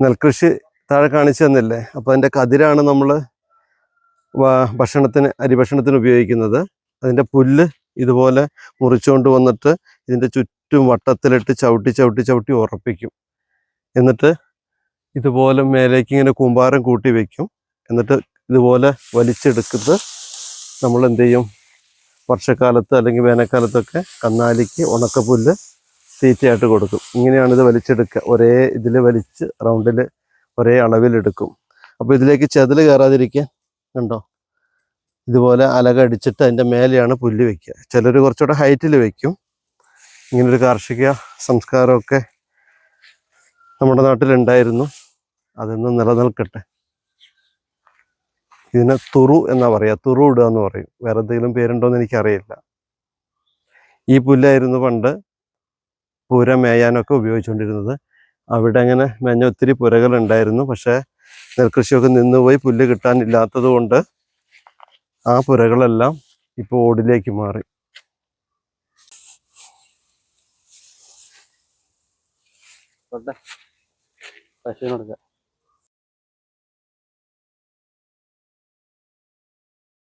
നെൽകൃഷി താഴെ കാണിച്ചു തന്നില്ലേ. അപ്പോൾ അതിൻ്റെ കതിരാണ് നമ്മൾ അരി ഭക്ഷണത്തിന് ഉപയോഗിക്കുന്നത്. അതിൻ്റെ പുല്ല് ഇതുപോലെ മുറിച്ചുകൊണ്ട് വന്നിട്ട് ഇതിൻ്റെ ചുറ്റും വട്ടത്തിലിട്ട് ചവിട്ടി ഉറപ്പിക്കും. എന്നിട്ട് ഇതുപോലെ മേലേക്ക് ഇങ്ങനെ കൂമ്പാരം കൂട്ടി വയ്ക്കും. എന്നിട്ട് ഇതുപോലെ വലിച്ചെടുക്കുന്നത് നമ്മൾ എന്ത് ചെയ്യും, വർഷക്കാലത്ത് അല്ലെങ്കിൽ വേനൽക്കാലത്തൊക്കെ കന്നാലിക്ക് ഉണക്കപ്പുല്ല് തീറ്റയായിട്ട് കൊടുക്കും. ഇങ്ങനെയാണ് ഇത് വലിച്ചെടുക്കുക. ഒരേ ഇതിൽ വലിച്ച് റൗണ്ടിൽ ഒരേ അളവിലെടുക്കും. അപ്പോൾ ഇതിലേക്ക് ചെതൽ കയറാതിരിക്കാൻ കണ്ടോ, ഇതുപോലെ അലക അടിച്ചിട്ട് അതിൻ്റെ മേലെയാണ് പുല്ല് വയ്ക്കുക. ചിലർ കുറച്ചുകൂടെ ഹൈറ്റിൽ വയ്ക്കും. ഇങ്ങനൊരു കാർഷിക സംസ്കാരമൊക്കെ നമ്മുടെ നാട്ടിലുണ്ടായിരുന്നു. അതൊന്നും നിലനിൽക്കട്ടെ. ഇതിനെ തുറു എന്നാ പറയുക, തുറു ഇടുക എന്ന് പറയും. വേറെ എന്തെങ്കിലും പേരുണ്ടോയെന്ന് എനിക്കറിയില്ല. ഈ പുല്ലായിരുന്നു പണ്ട് പുര മേയാനൊക്കെ ഉപയോഗിച്ചുകൊണ്ടിരുന്നത്. അവിടെ അങ്ങനെ മേഞ്ഞ ഒത്തിരി പുരകളുണ്ടായിരുന്നു. പക്ഷേ നെൽകൃഷിയൊക്കെ നിന്നുപോയി, പുല്ല് കിട്ടാനില്ലാത്തത് കൊണ്ട് ആ പുരകളെല്ലാം ഇപ്പോൾ ഓടിലേക്ക് മാറി. പശുവിന് കൊടുക്കാം.